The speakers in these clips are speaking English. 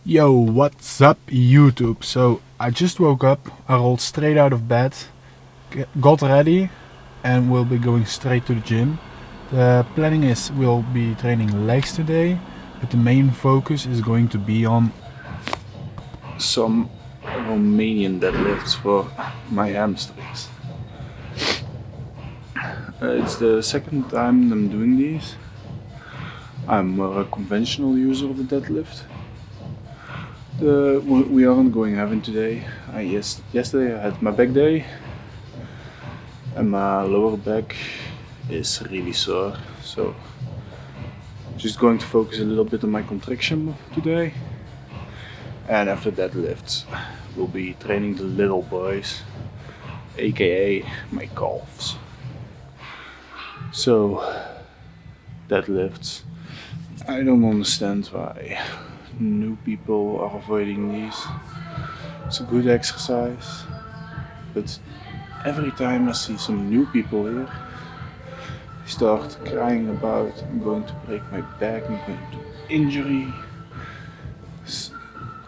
Yo, what's up YouTube? So I just woke up, I rolled straight out of bed, got ready and will be going straight to the gym. The planning is we'll be training legs today, but the main focus is going to be on some Romanian deadlifts for my hamstrings. It's the second time I'm doing these. I'm more a conventional user of the deadlift. We aren't going heavy today. Yesterday I had my back day and my lower back is really sore, so just going to focus a little bit on my contraction today. And after deadlifts, we'll be training the little boys, aka my calves. So, deadlifts. I don't understand why new people are avoiding these. It's a good exercise, but every time I see some new people here, they start crying about I'm going to break my back, I'm going to injury.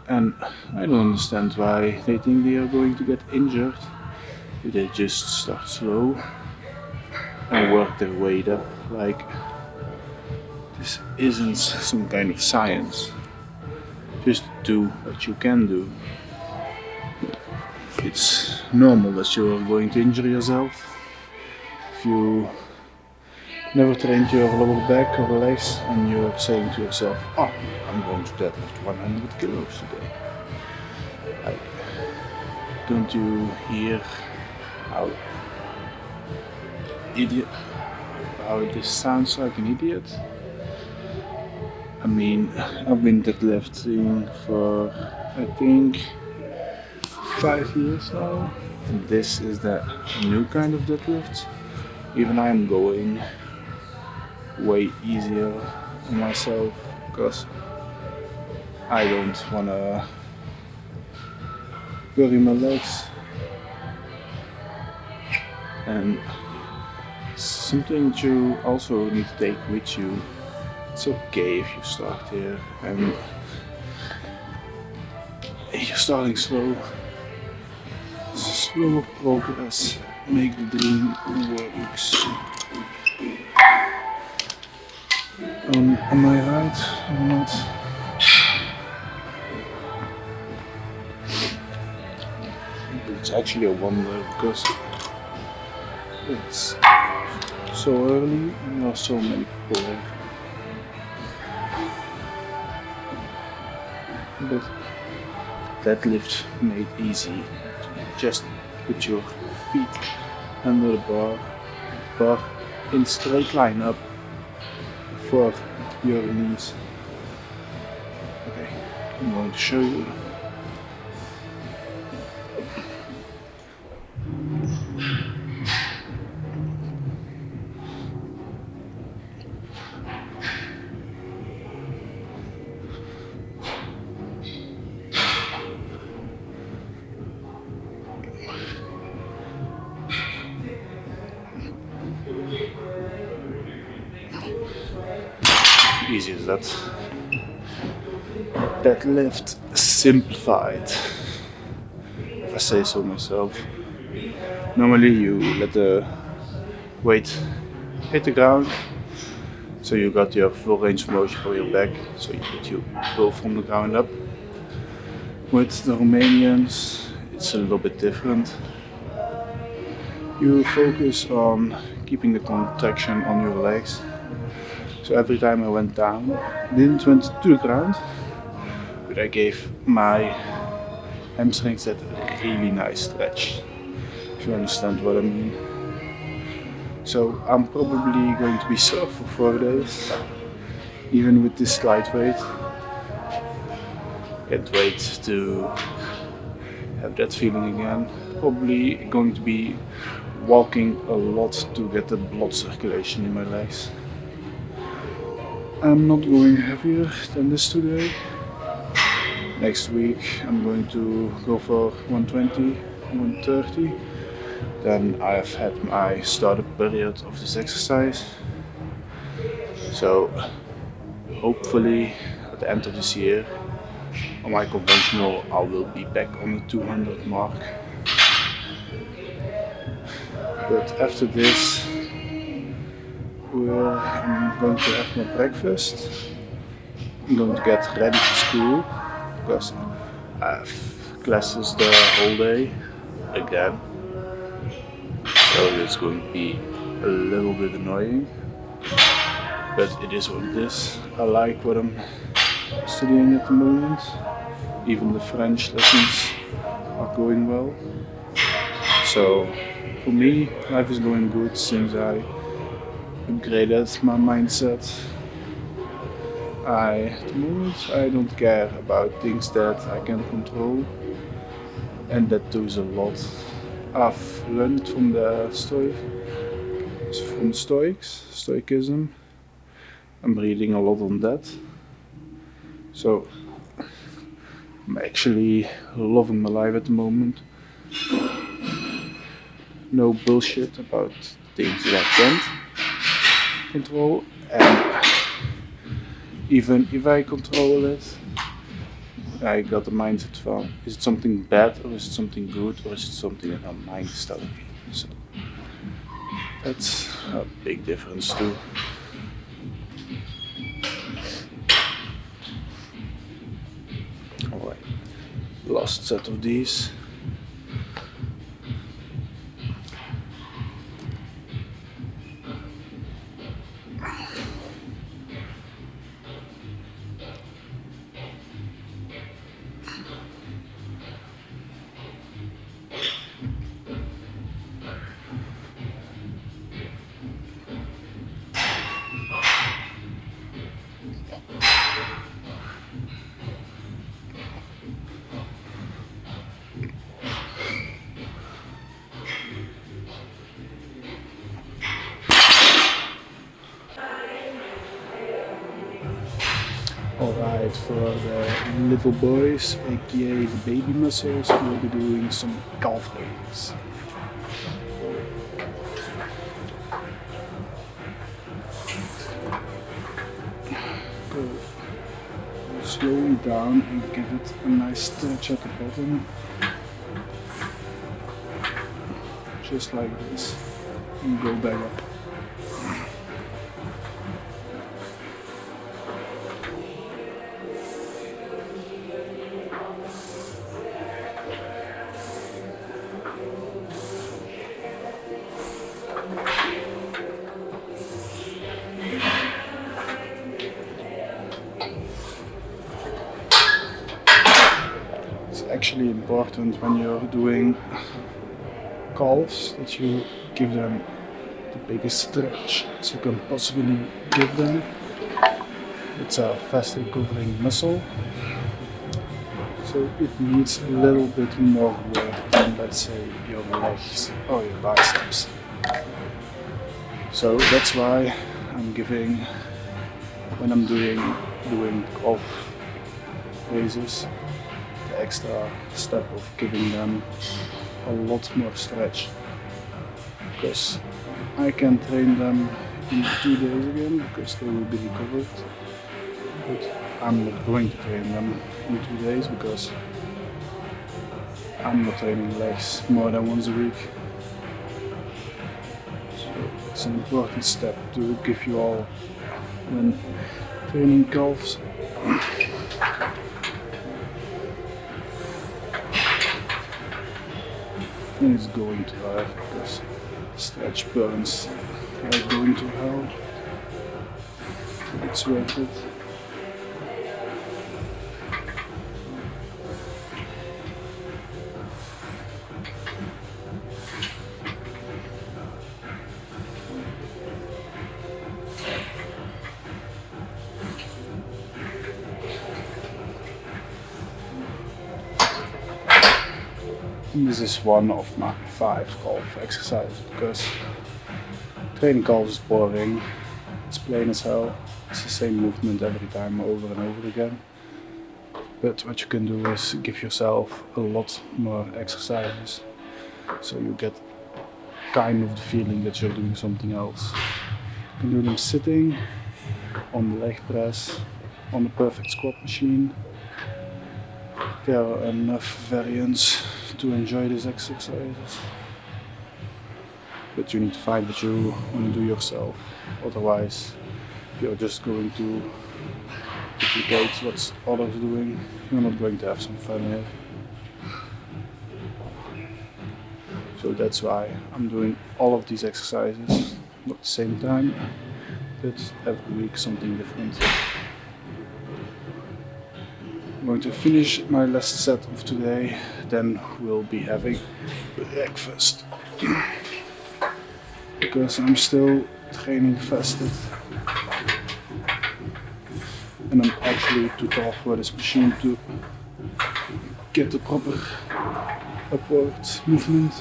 And I don't understand why they think they are going to get injured if they just start slow and work their way up. Like, this isn't some kind of science. Just do what you can do. It's normal that you are going to injure yourself if you never trained your lower back or legs and you're saying to yourself, oh, I'm going to deadlift 100 kilos today. Like, don't you hear how this sounds like an idiot? I mean, I've been deadlifting for I think 5 years now, and this is the new kind of deadlift. Even I am going way easier on myself because I don't wanna bury my legs, and something you also need to take with you. It's okay if you start here and you're starting slow. Slower progress make the dream works. Am I right or not? It's actually a wonder because it's so early and there are so many people there. But deadlift made easy. Just put your feet under the bar in straight line up for your knees. Okay, I'm going to show you. Easy as that. Deadlift simplified, if I say so myself. Normally you let the weight hit the ground, so you got your full range of motion for your back, so you go from the ground up. With the Romanians, it's a little bit different. You focus on keeping the contraction on your legs. So every time I went down, I didn't went to the ground, but I gave my hamstrings that really nice stretch, if you understand what I mean. So I'm probably going to be sore for 4 days, even with this light weight. Can't wait to have that feeling again. Probably going to be walking a lot to get the blood circulation in my legs. I'm not going heavier than this today. Next week I'm going to go for 120, 130. Then I've had my startup period of this exercise. So hopefully at the end of this year On my conventional, I will be back on the 200 mark. But after this, I'm going to have my breakfast. I'm going to get ready for school because I have classes the whole day again. So it's going to be a little bit annoying, but it is what it is. I like what I'm studying at the moment. Even the French lessons are going well. So for me, life is going good since I upgraded my mindset. At the moment, I don't care about things that I can control, and that does a lot. I've learned from the Stoicism. I'm reading a lot on that. So I'm actually loving my life at the moment. No bullshit about things that I can't control, and even if I control it, I got the mindset from, is it something bad or is it something good or is it something that my mind is telling me? So that's a big difference too. Alright, last set of these. Alright, for the little boys, aka the baby muscles, we'll be doing some calf raises. Go slowly down and give it a nice stretch at the bottom. Just like this. And go back up. Actually important when you're doing calves that you give them the biggest stretch as you can possibly give them. It's a fast recovering muscle, so it needs a little bit more work than, let's say, your legs or your biceps. So that's why I'm giving, when I'm doing calf raises, extra step of giving them a lot more stretch, because I can train them in 2 days again because they will be recovered, but I'm not going to train them in 2 days because I'm not training legs more than once a week. So it's an important step to give you all when training calves. And it's going to hurt because stretch burns like going to hell. It's worth it. And this is one of my 5 calf exercises because training calves is boring, it's plain as hell, it's the same movement every time over and over again. But what you can do is give yourself a lot more exercises, so you get kind of the feeling that you're doing something else. You can do them sitting, on the leg press, on the perfect squat machine, there are enough variants to enjoy these exercises. But you need to find what you want to do yourself. Otherwise, you're just going to duplicate what others are doing. You're not going to have some fun here. So that's why I'm doing all of these exercises, not at the same time, but every week something different. I'm going to finish my last set of today, then we'll be having breakfast. Because I'm still training fasted. And I'm actually too tall for this machine to get the proper upward movement.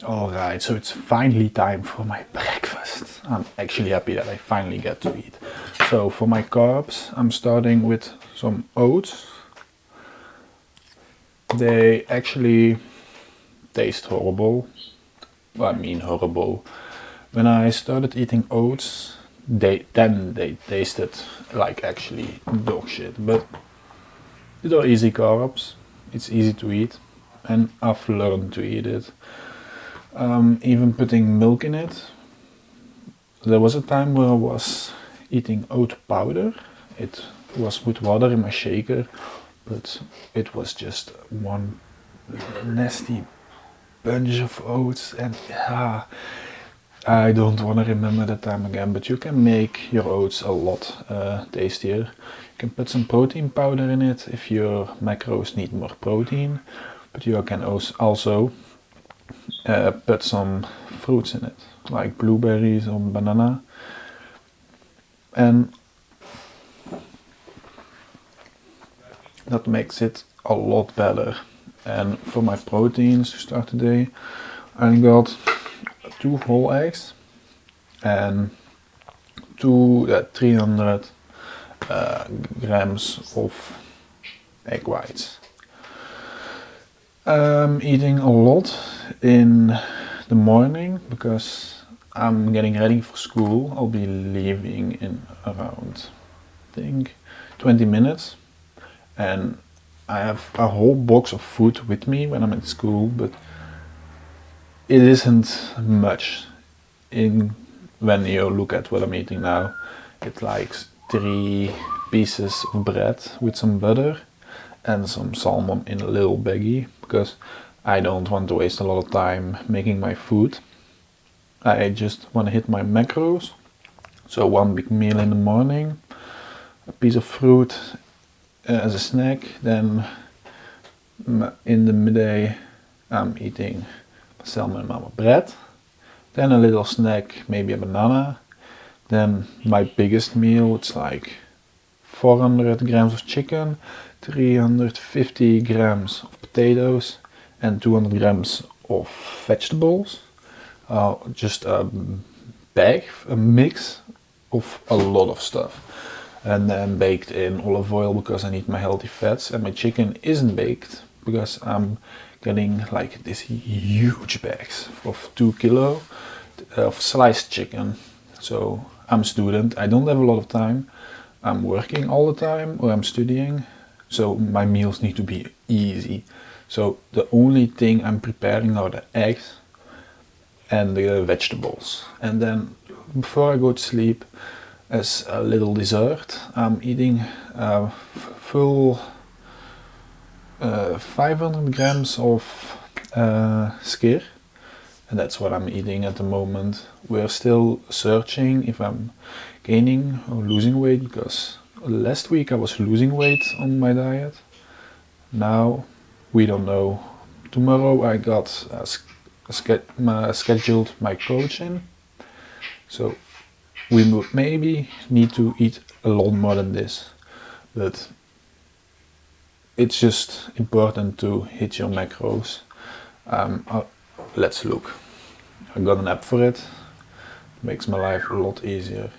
Alright, so it's finally time for my breakfast. I'm actually happy that I finally get to eat. So for my carbs, I'm starting with some oats. They actually taste horrible. Well, I mean horrible. When I started eating oats, they tasted like actually dog shit. But these are easy carbs. It's easy to eat, and I've learned to eat it. Even putting milk in it. There was a time where I was eating oat powder. It was with water in my shaker, but it was just one nasty bunch of oats, and I don't want to remember that time again. But you can make your oats a lot tastier. You can put some protein powder in it if your macros need more protein, but you can also put some fruits in it, like blueberries or banana, and that makes it a lot better. And for my proteins to start today, I got 2 whole eggs and 300 grams of egg whites. I'm eating a lot in the morning because I'm getting ready for school. I'll be leaving in around, I think, 20 minutes. And I have a whole box of food with me when I'm at school, but it isn't much when you look at what I'm eating now. It's like 3 pieces of bread with some butter and some salmon in a little baggie, because I don't want to waste a lot of time making my food. I just want to hit my macros. So 1 big meal in the morning, a piece of fruit as a snack, then in the midday I'm eating salmon and mama bread, then a little snack, maybe a banana, then my biggest meal, it's like 400 grams of chicken, 350 grams of potatoes, and 200 grams of vegetables. Just a mix of a lot of stuff. And then baked in olive oil because I need my healthy fats. And my chicken isn't baked because I'm getting like these huge bags of 2 kilo of sliced chicken. So I'm a student, I don't have a lot of time. I'm working all the time or I'm studying. So my meals need to be easy. So the only thing I'm preparing are the eggs and the vegetables. And then before I go to sleep, as a little dessert, I'm eating full 500 grams of skyr, and that's what I'm eating at the moment. We're still searching if I'm gaining or losing weight, because last week I was losing weight on my diet. Now we don't know. Tomorrow I got scheduled my coach in, so we maybe need to eat a lot more than this, but it's just important to hit your macros. Let's look. I got an app for it. Makes my life a lot easier.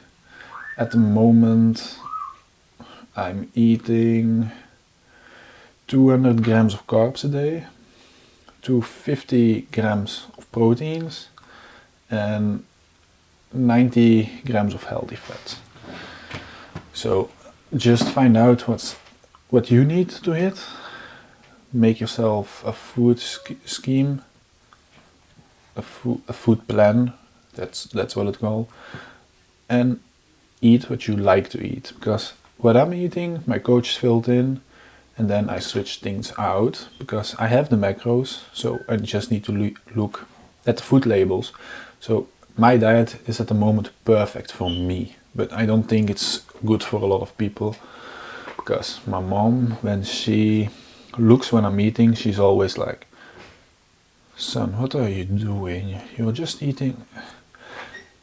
At the moment I'm eating 200 grams of carbs a day, 250 grams of proteins, and 90 grams of healthy fats. So just find out what you need to hit, make yourself a food scheme, a food plan, that's what it's called, and eat what you like to eat. Because what I'm eating, my coach filled in, and then I switch things out because I have the macros, so I just need to look at the food labels. So my diet is at the moment perfect for me, but I don't think it's good for a lot of people, because my mom, when she looks when I'm eating, she's always like, "Son, what are you doing? You're just eating."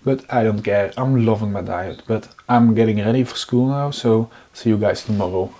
But I don't care, I'm loving my diet, but I'm getting ready for school now, so see you guys tomorrow.